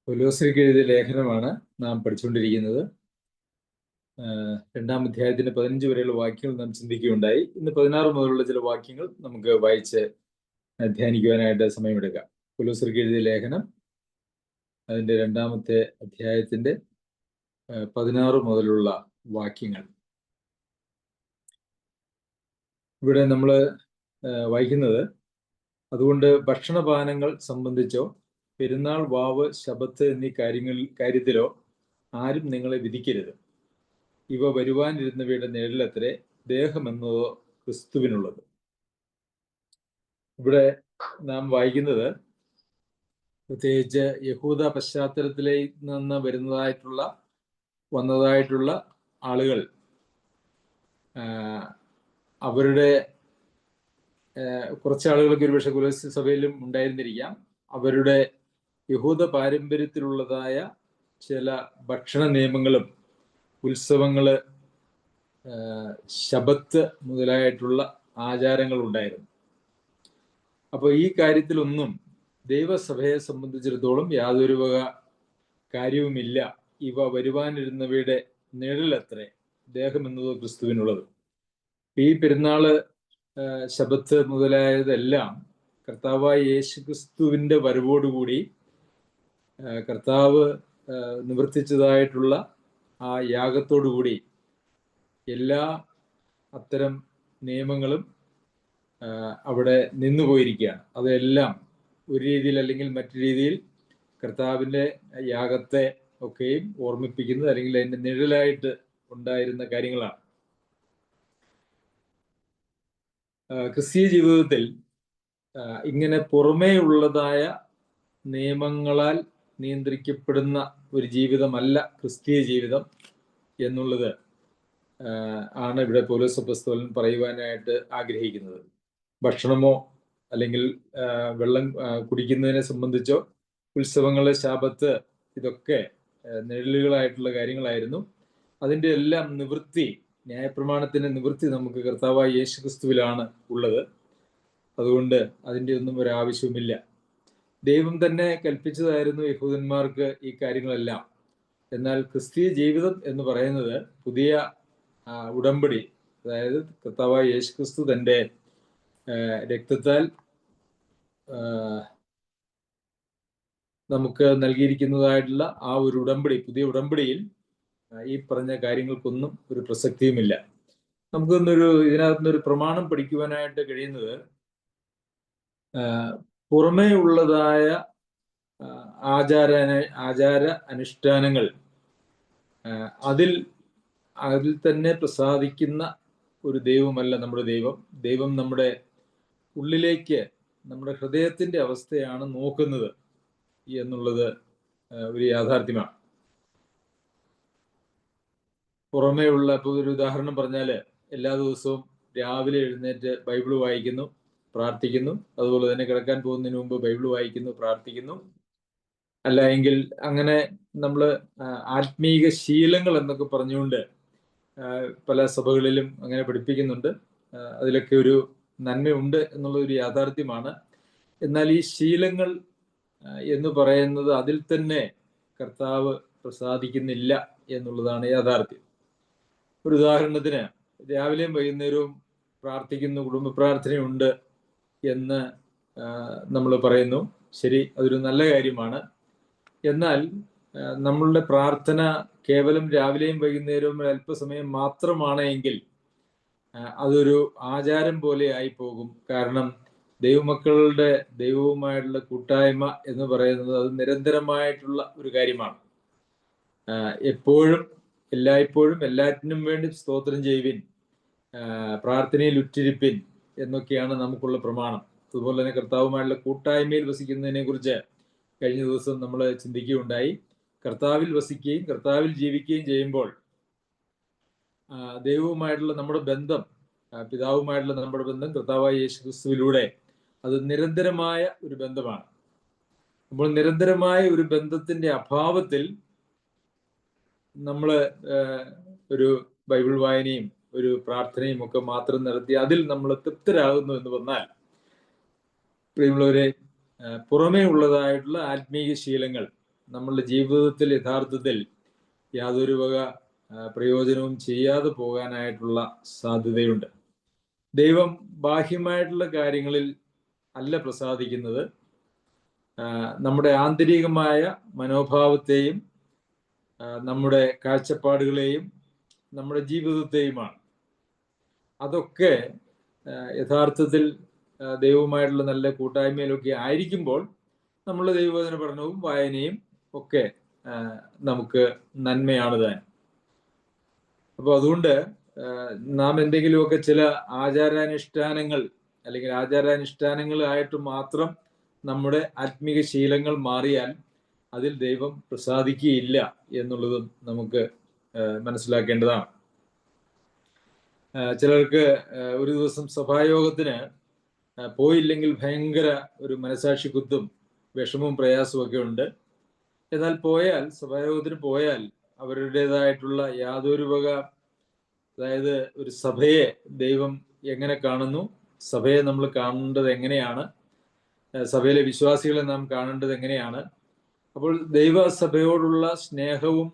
കൊലോസ്യർക്ക് എഴുതിയ ലേഖനമാണ് നാം പഠിച്ചുകൊണ്ടിരിക്കുന്നത്. 2-ാം അധ്യായത്തിന്റെ 15 വരെയുള്ള വാക്യങ്ങൾ നാം ചിന്തിക്കുകയുണ്ടായി. ഇന്ന് 16 മുതലുള്ള ചില വാക്യങ്ങൾ നമുക്ക് വായിച്ച് ധ്യാനിക്കുവാനായിട്ട് സമയമെടുക്കാം. കൊലോസ്യർക്ക് എഴുതിയ ലേഖനം അതിന്റെ 2-ാമത്തെ അധ്യായത്തിന്റെ 16 മുതലുള്ള വാക്യങ്ങൾ. ഇവിടെ നമ്മൾ വായിക്കുന്നത്, അതുകൊണ്ട് ഭക്ഷണപാനങ്ങൾ സംബന്ധിച്ചോ പെരുന്നാൾ, വാവ്, ശബത്ത് എന്നീ കാര്യത്തിലോ ആരും നിങ്ങളെ വിധിക്കരുത്. ഇവ വരുവാനിരുന്നവയുടെ നിഴലത്രേ, ദേഹമെന്നതോ ക്രിസ്തുവിനുള്ളത്. ഇവിടെ നാം വായിക്കുന്നത് പ്രത്യേകിച്ച് യഹൂദ പശ്ചാത്തലത്തിലേക്ക് നിന്ന് വന്നതായിട്ടുള്ള ആളുകൾ അവരുടെ കുറച്ച് ആളുകൾക്ക് ഒരുപക്ഷെ കൊലോസ്യ സഭയിലും ഉണ്ടായിരുന്നിരിക്കാം. അവരുടെ യഹൂദ പാരമ്പര്യത്തിലുള്ളതായ ചില ഭക്ഷണ നിയമങ്ങളും ഉത്സവങ്ങള്, ശബത്ത് മുതലായിട്ടുള്ള ആചാരങ്ങൾ ഉണ്ടായിരുന്നു. അപ്പോൾ ഈ കാര്യത്തിലൊന്നും ദൈവസഭയെ സംബന്ധിച്ചിടത്തോളം യാതൊരു വക കാര്യവുമില്ല. ഇവ വരുവാനിരുന്നവയുടെ നിഴലത്രേ, ദേഹം എന്നതോ ക്രിസ്തുവിനുള്ളത്. ഈ പെരുന്നാള്, ശബത്ത് മുതലായതെല്ലാം കർത്താവായ യേശു ക്രിസ്തുവിന്റെ വരവോടുകൂടി കർത്താവ് നിവർത്തിച്ചതായിട്ടുള്ള ആ യാഗത്തോടുകൂടി എല്ലാ അത്തരം നിയമങ്ങളും അവിടെ നിന്നുപോയിരിക്കുകയാണ്. അതെല്ലാം ഒരു രീതിയിൽ അല്ലെങ്കിൽ മറ്റു രീതിയിൽ കർത്താവിൻ്റെ യാഗത്തെ ഒക്കെയും ഓർമ്മിപ്പിക്കുന്നത് അല്ലെങ്കിൽ അതിൻ്റെ നിഴലായിട്ട് ഉണ്ടായിരുന്ന കാര്യങ്ങളാണ്. ക്രിസ്തീയ ജീവിതത്തിൽ ഇങ്ങനെ പുറമേ ഉള്ളതായ നിയമങ്ങളാൽ നിയന്ത്രിക്കപ്പെടുന്ന ഒരു ജീവിതമല്ല ക്രിസ്തീയ ജീവിതം എന്നുള്ളത് ആണ് ഇവിടെ പൗലോസ് അപ്പോസ്തലൻ പറയുവാനായിട്ട് ആഗ്രഹിക്കുന്നത്. ഭക്ഷണമോ അല്ലെങ്കിൽ വെള്ളം കുടിക്കുന്നതിനെ സംബന്ധിച്ചോ ഉത്സവങ്ങള്, ശാബത്ത്, ഇതൊക്കെ നിഴലുകളായിട്ടുള്ള കാര്യങ്ങളായിരുന്നു. അതിൻ്റെ എല്ലാം നിവൃത്തി, ന്യായപ്രമാണത്തിന്റെ നിവൃത്തി നമുക്ക് കർത്താവായ യേശു ക്രിസ്തുവിലാണ് ഉള്ളത്. അതുകൊണ്ട് അതിൻ്റെ ഒന്നും ഒരാവശ്യവുമില്ല. ദൈവം തന്നെ കൽപ്പിച്ചതായിരുന്നു യഹൂദന്മാർക്ക് ഈ കാര്യങ്ങളെല്ലാം. എന്നാൽ ക്രിസ്തീയ ജീവിതം എന്ന് പറയുന്നത് പുതിയ ഉടമ്പടി, അതായത് കർത്താവായ യേശു ക്രിസ്തു തൻ്റെ രക്തത്താൽ നമുക്ക് നൽകിയിരിക്കുന്നതായിട്ടുള്ള ആ ഒരു ഉടമ്പടി, പുതിയ ഉടമ്പടിയിൽ ഈ പറഞ്ഞ കാര്യങ്ങൾക്കൊന്നും ഒരു പ്രസക്തിയുമില്ല. ഇതിനകത്തുനിന്നൊരു പ്രമാണം പഠിക്കുവാനായിട്ട് കഴിയുന്നത്, പുറമേ ഉള്ളതായ ആചാര അനുഷ്ഠാനങ്ങൾ അതിൽ തന്നെ പ്രസാദിക്കുന്ന ഒരു ദൈവമല്ല നമ്മുടെ ദൈവം. ദൈവം നമ്മുടെ ഉള്ളിലേക്ക്, നമ്മുടെ ഹൃദയത്തിന്റെ അവസ്ഥയാണ് നോക്കുന്നത് എന്നുള്ളത് ഒരു യാഥാർത്ഥ്യമാണ്. പുറമേ ഉള്ള, ഇപ്പോൾ ഒരു ഉദാഹരണം പറഞ്ഞാല്, എല്ലാ ദിവസവും രാവിലെ എഴുന്നേറ്റ് ബൈബിള് വായിക്കുന്നു, പ്രാർത്ഥിക്കുന്നു. അതുപോലെ തന്നെ കിടക്കാൻ പോകുന്നതിന് മുമ്പ് ബൈബിള് വായിക്കുന്നു, പ്രാർത്ഥിക്കുന്നു. അല്ല എങ്കിൽ അങ്ങനെ നമ്മൾ ആത്മീക ശീലങ്ങൾ എന്നൊക്കെ പറഞ്ഞുകൊണ്ട് പല സഭകളിലും അങ്ങനെ പഠിപ്പിക്കുന്നുണ്ട്. അതിലൊക്കെ ഒരു നന്മയുണ്ട് എന്നുള്ള ഒരു യാഥാർത്ഥ്യമാണ്. എന്നാൽ ഈ ശീലങ്ങൾ എന്ന് പറയുന്നത് അതിൽ തന്നെ കർത്താവ് പ്രസാദിക്കുന്നില്ല എന്നുള്ളതാണ് യാഥാർത്ഥ്യം. ഒരു ഉദാഹരണത്തിന്, രാവിലെയും വൈകുന്നേരവും പ്രാർത്ഥിക്കുന്നു, കുടുംബ പ്രാർത്ഥനയുണ്ട് എന്ന് നമ്മൾ പറയുന്നു. ശരി, അതൊരു നല്ല കാര്യമാണ്. എന്നാൽ നമ്മളുടെ പ്രാർത്ഥന കേവലം രാവിലെയും വൈകുന്നേരവും അല്പസമയം മാത്രമാണ് എങ്കിൽ അതൊരു ആചാരം പോലെ ആയി പോകും. കാരണം ദൈവമക്കളുടെ ദൈവവുമായിട്ടുള്ള കൂട്ടായ്മ എന്ന് പറയുന്നത് അത് നിരന്തരമായിട്ടുള്ള ഒരു കാര്യമാണ്. എപ്പോഴും എല്ലായ്പ്പോഴും എല്ലാറ്റിനും വേണ്ടി സ്തോത്രം ചെയ്യുവിൻ, പ്രാർത്ഥനയിൽ ഉറ്റിരിപ്പിൻ എന്നൊക്കെയാണ് നമുക്കുള്ള പ്രമാണം. അതുപോലെ തന്നെ കർത്താവുമായുള്ള കൂട്ടായ്മയിൽ വസിക്കുന്നതിനെ കുറിച്ച് കഴിഞ്ഞ ദിവസം നമ്മൾ ചിന്തിക്കുകയുണ്ടായി. കർത്താവിൽ വസിക്കുകയും കർത്താവിൽ ജീവിക്കുകയും ചെയ്യുമ്പോൾ ദൈവവുമായിട്ടുള്ള നമ്മുടെ ബന്ധം, പിതാവുമായിട്ടുള്ള നമ്മുടെ ബന്ധം കർത്താവായ യേശു ക്രിസ്തുവിലൂടെ അത് നിരന്തരമായ ഒരു ബന്ധമാണ്. അപ്പോൾ നിരന്തരമായ ഒരു ബന്ധത്തിന്റെ അഭാവത്തിൽ നമ്മൾ ഒരു ബൈബിൾ വായനയും ഒരു പ്രാർത്ഥനയും ഒക്കെ മാത്രം നടത്തി അതിൽ നമ്മൾ തൃപ്തരാകുന്നു എന്ന് വന്നാൽ, പ്രിയമുള്ളവരെ, പുറമേ ഉള്ളതായിട്ടുള്ള ആത്മീയ ശീലങ്ങൾ നമ്മളുടെ ജീവിതത്തിൽ യഥാർത്ഥത്തിൽ യാതൊരു വക പ്രയോജനവും ചെയ്യാതെ പോകാനായിട്ടുള്ള സാധ്യതയുണ്ട്. ദൈവം ബാഹ്യമായിട്ടുള്ള കാര്യങ്ങളിൽ അല്ല പ്രസാദിക്കുന്നത്, നമ്മുടെ ആന്തരികമായ മനോഭാവത്തെയും നമ്മുടെ കാഴ്ചപ്പാടുകളെയും നമ്മുടെ ജീവിതത്തെയുമാണ്. അതൊക്കെ യഥാർത്ഥത്തിൽ ദൈവവുമായിട്ടുള്ള നല്ല കൂട്ടായ്മയിലൊക്കെ ആയിരിക്കുമ്പോൾ നമ്മളുടെ ദൈവവചന പഠനവും വായനയും ഒക്കെ നമുക്ക് നന്മയാണ് താൻ. അപ്പോൾ അതുകൊണ്ട് നാം എന്തെങ്കിലുമൊക്കെ ചില ആചാരാനുഷ്ഠാനങ്ങൾ അല്ലെങ്കിൽ ആചാരാനുഷ്ഠാനങ്ങളായിട്ട് മാത്രം നമ്മുടെ ആത്മീക ശീലങ്ങൾ മാറിയാൽ അതിൽ ദൈവം പ്രസാദിക്കുകയില്ല എന്നുള്ളതും നമുക്ക് മനസ്സിലാക്കേണ്ടതാണ്. ചിലർക്ക് ഒരു ദിവസം സഭായോഗത്തിന് പോയില്ലെങ്കിൽ ഭയങ്കര ഒരു മനസാക്ഷി കുത്തും വിഷമവും പ്രയാസവും ഒക്കെ ഉണ്ട്. എന്നാൽ സഭായോഗത്തിന് പോയാൽ അവരുടേതായിട്ടുള്ള യാതൊരു വക, അതായത് ഒരു സഭയെ ദൈവം എങ്ങനെ കാണുന്നു, സഭയെ നമ്മൾ കാണേണ്ടത് എങ്ങനെയാണ്, സഭയിലെ വിശ്വാസികളെ നാം കാണേണ്ടത് എങ്ങനെയാണ്, അപ്പോൾ ദൈവസഭയോടുള്ള സ്നേഹവും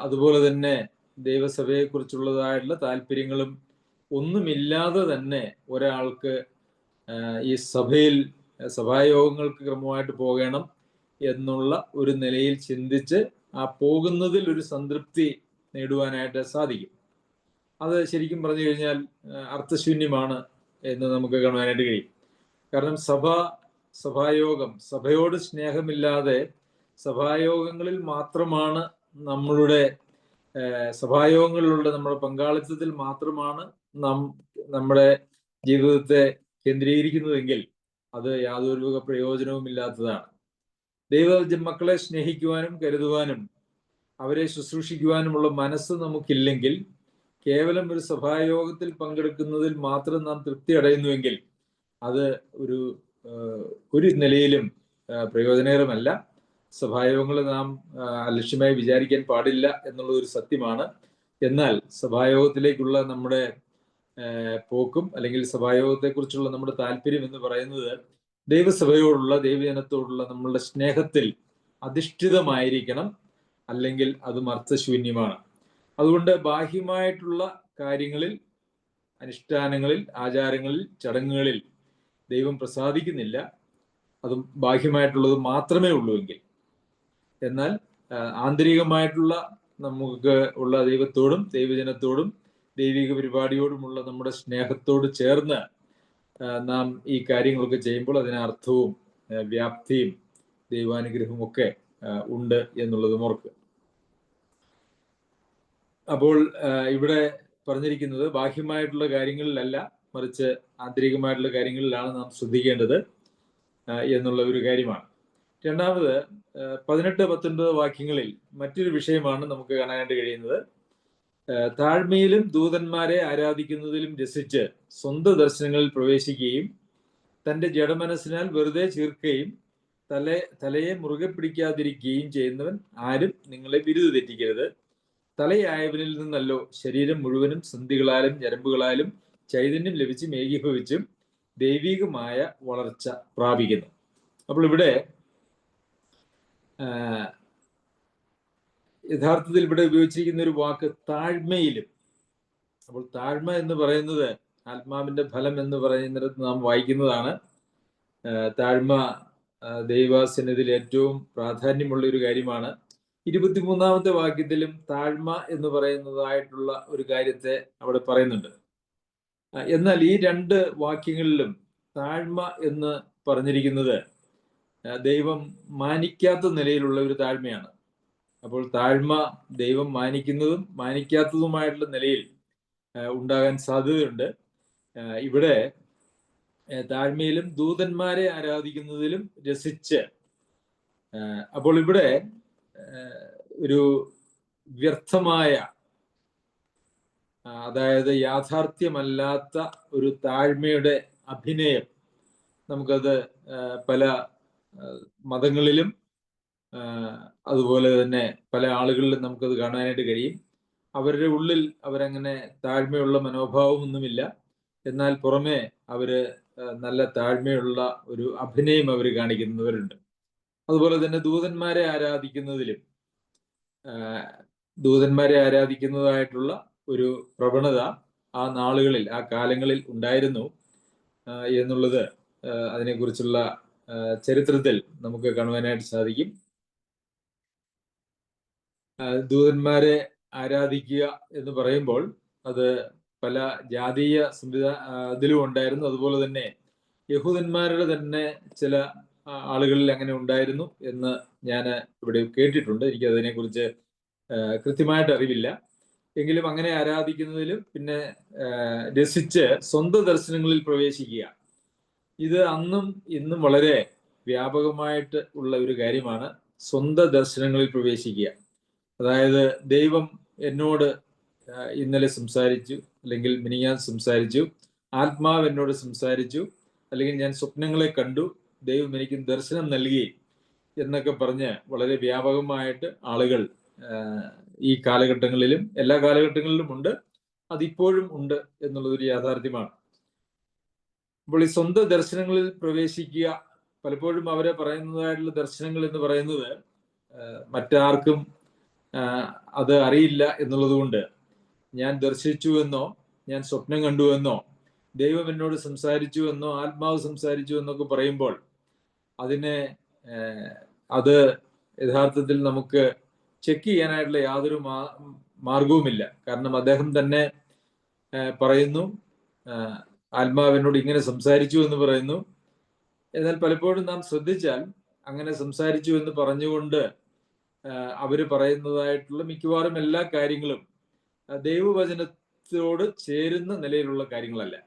അതുപോലെ തന്നെ ദൈവസഭയെക്കുറിച്ചുള്ളതായിട്ടുള്ള താല്പര്യങ്ങളും ഒന്നുമില്ലാതെ തന്നെ ഒരാൾക്ക് ഈ സഭായോഗങ്ങൾക്ക് ക്രമമായിട്ട് പോകണം എന്നുള്ള ഒരു നിലയിൽ ചിന്തിച്ച് ആ പോകുന്നതിൽ ഒരു സംതൃപ്തി നേടുവാനായിട്ട് സാധിക്കും. അത് ശരിക്കും പറഞ്ഞു കഴിഞ്ഞാൽ അർത്ഥശൂന്യമാണ് എന്ന് നമുക്ക് കാണുവാനായിട്ട് കഴിയും. കാരണം സഭായോഗം, സഭയോട് സ്നേഹമില്ലാതെ സഭായോഗങ്ങളിൽ മാത്രമാണ് സഭായോഗങ്ങളിലുള്ള നമ്മുടെ പങ്കാളിത്തത്തിൽ മാത്രമാണ് നമ്മുടെ ജീവിതത്തെ കേന്ദ്രീകരിക്കുന്നതെങ്കിൽ അത് യാതൊരു പ്രയോജനവും ഇല്ലാത്തതാണ്. ദൈവ മക്കളെ സ്നേഹിക്കുവാനും കരുതുവാനും അവരെ ശുശ്രൂഷിക്കുവാനുമുള്ള മനസ്സ് നമുക്കില്ലെങ്കിൽ, കേവലം ഒരു സഭായോഗത്തിൽ പങ്കെടുക്കുന്നതിൽ മാത്രം നാം തൃപ്തി അടയുന്നുവെങ്കിൽ അത് ഒരു നിലയിലും പ്രയോജനകരമല്ല. സഭായോഗങ്ങളെ നാം അലക്ഷ്യമായി വിചാരിക്കാൻ പാടില്ല എന്നുള്ള ഒരു സത്യമാണ്. എന്നാൽ സഭായോഗത്തിലേക്കുള്ള നമ്മുടെ പോക്കും അല്ലെങ്കിൽ സഭായോഗത്തെക്കുറിച്ചുള്ള നമ്മുടെ താല്പര്യം എന്ന് പറയുന്നത് ദൈവസഭയോടുള്ള, ദൈവജനത്തോടുള്ള നമ്മളുടെ സ്നേഹത്തിൽ അധിഷ്ഠിതമായിരിക്കണം, അല്ലെങ്കിൽ അതും അർത്ഥശൂന്യമാണ്. അതുകൊണ്ട് ബാഹ്യമായിട്ടുള്ള കാര്യങ്ങളിൽ, അനുഷ്ഠാനങ്ങളിൽ, ആചാരങ്ങളിൽ, ചടങ്ങുകളിൽ ദൈവം പ്രസാദിക്കുന്നില്ല. അതും ബാഹ്യമായിട്ടുള്ളത് മാത്രമേ ഉള്ളൂവെങ്കിൽ. എന്നാൽ ആന്തരികമായിട്ടുള്ള നമുക്ക് ഉള്ള ദൈവത്തോടും ദൈവജനത്തോടും ദൈവിക പരിപാടിയോടുമുള്ള നമ്മുടെ സ്നേഹത്തോട് ചേർന്ന് നാം ഈ കാര്യങ്ങളൊക്കെ ചെയ്യുമ്പോൾ അതിന് അർത്ഥവും വ്യാപ്തിയും ദൈവാനുഗ്രഹവും ഒക്കെ ഉണ്ട് എന്നുള്ളതും ഓർക്കുക. അപ്പോൾ ഇവിടെ പറഞ്ഞിരിക്കുന്നത് ബാഹ്യമായിട്ടുള്ള കാര്യങ്ങളിലല്ല, മറിച്ച് ആന്തരികമായിട്ടുള്ള കാര്യങ്ങളിലാണ് നാം ശ്രദ്ധിക്കേണ്ടത് എന്നുള്ള ഒരു കാര്യമാണ്. രണ്ടാമത് 18-19 വാക്യങ്ങളിൽ മറ്റൊരു വിഷയമാണ് നമുക്ക് കാണാനായിട്ട് കഴിയുന്നത്. താഴ്മയിലും ദൂതന്മാരെ ആരാധിക്കുന്നതിലും രസിച്ച് സ്വന്തം ദർശനങ്ങളിൽ പ്രവേശിക്കുകയും തൻ്റെ ജഡമനസ്സിനാൽ വെറുതെ ചീർക്കുകയും തലയെ മുറുകെ പിടിക്കാതിരിക്കുകയും ചെയ്യുന്നവൻ ആരും നിങ്ങളെ ബിരുദ തെറ്റിക്കരുത്. തലയായവനിൽ നിന്നല്ലോ ശരീരം മുഴുവനും സന്ധികളാലും ഞരമ്പുകളാലും ചൈതന്യം ലഭിച്ചും ഏകീഭവിച്ചും ദൈവികമായ വളർച്ച പ്രാപിക്കുന്നു. അപ്പോൾ ഇവിടെ യഥാർത്ഥത്തിൽ ഇവിടെ ഉപയോഗിച്ചിരിക്കുന്ന ഒരു വാക്ക് താഴ്മയിലും. അപ്പോൾ താഴ്മ എന്ന് പറയുന്നത് ആത്മാവിന്റെ ഫലം എന്ന് പറയുന്നിടത്ത് നാം വായിക്കുന്നതാണ്. താഴ്മ ദൈവസന്നിധിയിൽ ഏറ്റവും പ്രാധാന്യമുള്ള ഒരു കാര്യമാണ്. 23-ാമത്തെ വാക്യത്തിലും താഴ്മ എന്ന് പറയുന്നതായിട്ടുള്ള ഒരു കാര്യത്തെ അവിടെ പറയുന്നുണ്ട്. എന്നാൽ ഈ 2 വാക്യങ്ങളിലും താഴ്മ എന്ന് പറഞ്ഞിരിക്കുന്നത് ദൈവം മാനിക്കാത്ത നിലയിലുള്ള ഒരു താഴ്മയാണ്. അപ്പോൾ താഴ്മ ദൈവം മാനിക്കുന്നതും മാനിക്കാത്തതുമായിട്ടുള്ള നിലയിൽ ഉണ്ടാകാൻ സാധ്യതയുണ്ട്. ഇവിടെ താഴ്മയിലും ദൂതന്മാരെ ആരാധിക്കുന്നതിലും രസിച്ച്, അപ്പോൾ ഇവിടെ ഒരു വ്യർത്ഥമായ, അതായത് യാഥാർത്ഥ്യമല്ലാത്ത ഒരു താഴ്മയുടെ അഭിനയം നമുക്കത് പല മതങ്ങളിലും അതുപോലെ തന്നെ പല ആളുകളിലും നമുക്കത് കാണാനായിട്ട് കഴിയും. അവരുടെ ഉള്ളിൽ അവരങ്ങനെ താഴ്മയുള്ള മനോഭാവമൊന്നുമില്ല, എന്നാൽ പുറമെ അവര് നല്ല താഴ്മയുള്ള ഒരു അഭിനയം അവർ കാണിക്കുന്നവരുണ്ട്. അതുപോലെ തന്നെ ദൂതന്മാരെ ആരാധിക്കുന്നതായിട്ടുള്ള ഒരു പ്രവണത ആ നാളുകളിൽ, ആ കാലങ്ങളിൽ ഉണ്ടായിരുന്നു എന്നുള്ളത് അതിനെക്കുറിച്ചുള്ള ചരിത്രത്തിൽ നമുക്ക് കാണുവാനായിട്ട് സാധിക്കും. ദൂതന്മാരെ ആരാധിക്കുക എന്ന് പറയുമ്പോൾ അത് പല ജാതീയ ഇതിലും ഉണ്ടായിരുന്നു. അതുപോലെ തന്നെ യഹൂദന്മാരുടെ തന്നെ ചില ആളുകളിൽ അങ്ങനെ ഉണ്ടായിരുന്നു എന്ന് ഞാൻ ഇവിടെ കേട്ടിട്ടുണ്ട്. എനിക്ക് അതിനെക്കുറിച്ച് കൃത്യമായിട്ട് അറിവില്ല. എങ്കിലും അങ്ങനെ ആരാധിക്കുന്നതിലും പിന്നെ രസിച്ച് സ്വന്തം ദർശനങ്ങളിൽ പ്രവേശിക്കുക, ഇത് അന്നും ഇന്നും വളരെ വ്യാപകമായിട്ട് ഉള്ള ഒരു കാര്യമാണ്. സ്വന്തം ദർശനങ്ങളിൽ പ്രവേശിക്കുക, അതായത് ദൈവം എന്നോട് ഇന്നലെ സംസാരിച്ചു, അല്ലെങ്കിൽ മിനിഞ്ഞാന്ന് സംസാരിച്ചു, ആത്മാവ് എന്നോട് സംസാരിച്ചു, അല്ലെങ്കിൽ ഞാൻ സ്വപ്നങ്ങളെ കണ്ടു, ദൈവം എനിക്ക് ദർശനം നൽകി എന്നൊക്കെ പറഞ്ഞ് വളരെ വ്യാപകമായിട്ട് ആളുകൾ ഈ കാലഘട്ടങ്ങളിലും എല്ലാ കാലഘട്ടങ്ങളിലും ഉണ്ട്. അതിപ്പോഴും ഉണ്ട് എന്നുള്ളതൊരു യാഥാർത്ഥ്യമാണ്. അപ്പോൾ ഈ സ്വന്തം ദർശനങ്ങളിൽ പ്രവേശിക്കുക, പലപ്പോഴും അവരെ പറയുന്നതായിട്ടുള്ള ദർശനങ്ങൾ എന്ന് പറയുന്നത് മറ്റാർക്കും അത് അറിയില്ല എന്നുള്ളത് കൊണ്ട്, ഞാൻ ദർശിച്ചു എന്നോ ഞാൻ സ്വപ്നം കണ്ടു എന്നോ ദൈവം എന്നോട് സംസാരിച്ചു എന്നോ ആത്മാവ് സംസാരിച്ചു എന്നൊക്കെ പറയുമ്പോൾ അത് യഥാർത്ഥത്തിൽ നമുക്ക് ചെക്ക് ചെയ്യാനായിട്ടുള്ള യാതൊരു മാർഗവുമില്ല. കാരണം അദ്ദേഹം തന്നെ പറയുന്നു, ആത്മാവ് എന്നോട് ഇങ്ങനെ സംസാരിച്ചു എന്ന് പറയുന്നു. എന്നാൽ പലപ്പോഴും നാം ശ്രദ്ധിച്ചാൽ അങ്ങനെ സംസാരിച്ചു എന്ന് പറഞ്ഞുകൊണ്ട് അവര് പറയുന്നതായിട്ടുള്ള മിക്കവാറും എല്ലാ കാര്യങ്ങളും ദൈവവചനത്തോട് ചേരുന്ന നിലയിലുള്ള കാര്യങ്ങളല്ല.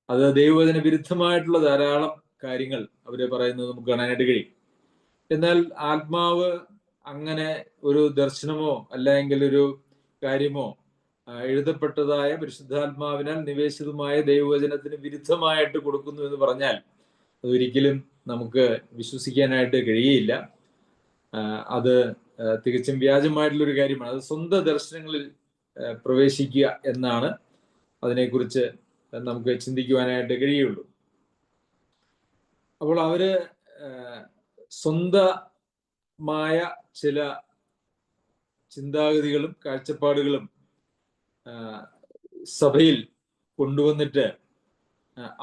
അത് ദൈവവചന വിരുദ്ധമായിട്ടുള്ള ധാരാളം കാര്യങ്ങൾ അവര് പറയുന്നത് നമുക്ക് കാണാനായിട്ട് കഴിയും. എന്നാൽ ആത്മാവ് അങ്ങനെ ഒരു ദർശനമോ അല്ലെങ്കിൽ ഒരു കാര്യമോ എഴുതപ്പെട്ടതായ പരിശുദ്ധാത്മാവിനാൽ നിവേശിതമായ ദൈവവചനത്തിന് വിരുദ്ധമായിട്ട് കൊടുക്കുന്നു എന്ന് പറഞ്ഞാൽ അതൊരിക്കലും നമുക്ക് വിശ്വസിക്കാനായിട്ട് കഴിയുകയില്ല. അത് തികച്ചും വ്യാജമായിട്ടുള്ളൊരു കാര്യമാണ്. അത് സ്വന്തം ദർശനങ്ങളിൽ പ്രവേശിക്കുക എന്നാണ് അതിനെക്കുറിച്ച് നമുക്ക് ചിന്തിക്കുവാനായിട്ട് കഴിയുള്ളൂ. അപ്പോൾ അവര് സ്വന്തമായ ചില ചിന്താഗതികളും കാഴ്ചപ്പാടുകളും സഭയിൽ കൊണ്ടുവന്നിട്ട്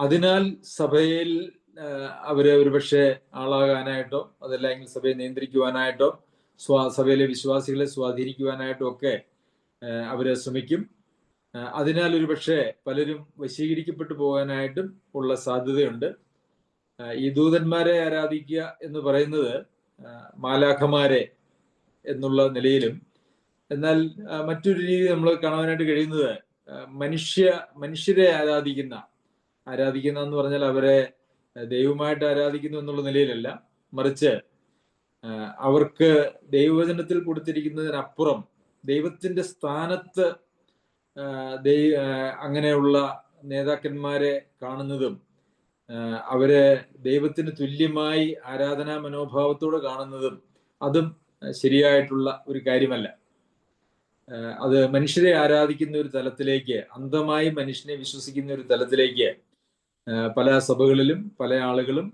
അതിനാൽ സഭയിൽ അവര് ഒരുപക്ഷെ ആളാകാനായിട്ടോ അതല്ലെങ്കിൽ സഭയെ നിയന്ത്രിക്കുവാനായിട്ടോ സഭയിലെ വിശ്വാസികളെ സ്വാധീനിക്കുവാനായിട്ടോ ഒക്കെ അവര് ശ്രമിക്കും. അതിനാൽ ഒരുപക്ഷെ പലരും വശീകരിക്കപ്പെട്ടു പോകാനായിട്ടും ഉള്ള സാധ്യതയുണ്ട്. ഈ ദൂതന്മാരെ ആരാധിക്കുക എന്ന് പറയുന്നത് മാലാഖമാരെ എന്നുള്ള നിലയിലും, എന്നാൽ മറ്റൊരു രീതി നമ്മൾ കാണാനായിട്ട് കഴിയുന്നത് മനുഷ്യരെ ആരാധിക്കുന്ന എന്ന് പറഞ്ഞാൽ അവരെ ദൈവമായിട്ട് ആരാധിക്കുന്നു എന്നുള്ള നിലയിലല്ല, മറിച്ച് അവർക്ക് ദൈവവചനത്തിൽ കൊടുത്തിരിക്കുന്നതിനപ്പുറം ദൈവത്തിന്റെ സ്ഥാനത്ത് അങ്ങനെയുള്ള നേതാക്കന്മാരെ കാണുന്നതും അവരെ ദൈവത്തിന് തുല്യമായി ആരാധനാ മനോഭാവത്തോടെ കാണുന്നതും അതും ശരിയായിട്ടുള്ള ഒരു കാര്യമല്ല. അത് മനുഷ്യരെ ആരാധിക്കുന്ന ഒരു തലത്തിലേക്ക്, അന്ധമായി മനുഷ്യനെ വിശ്വസിക്കുന്ന ഒരു തലത്തിലേക്ക് പല സഭകളിലും പല ആളുകളും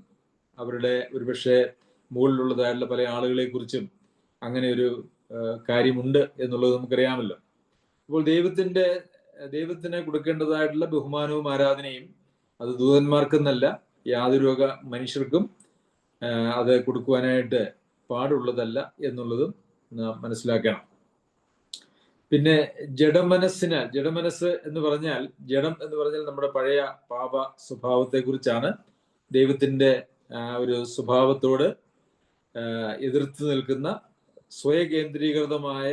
അവരുടെ ഒരുപക്ഷെ മുകളിലുള്ളതായിട്ടുള്ള പല ആളുകളെ കുറിച്ചും അങ്ങനെ ഒരു കാര്യമുണ്ട് എന്നുള്ളത് നമുക്കറിയാമല്ലോ. അപ്പോൾ ദൈവത്തിന് കൊടുക്കേണ്ടതായിട്ടുള്ള ബഹുമാനവും ആരാധനയും അത് ദൂതന്മാർക്കെന്നല്ല യാതൊരു വക മനുഷ്യർക്കും അത് കൊടുക്കുവാനായിട്ട് പാടുള്ളതല്ല എന്നുള്ളതും നാം മനസ്സിലാക്കണം. പിന്നെ ജഡമനസ്സ് എന്ന് പറഞ്ഞാൽ, ജഡം എന്ന് പറഞ്ഞാൽ നമ്മുടെ പഴയ പാപ സ്വഭാവത്തെ കുറിച്ചാണ്. ദൈവത്തിന്റെ ഒരു സ്വഭാവത്തോട് എതിർത്ത് നിൽക്കുന്ന സ്വയകേന്ദ്രീകൃതമായ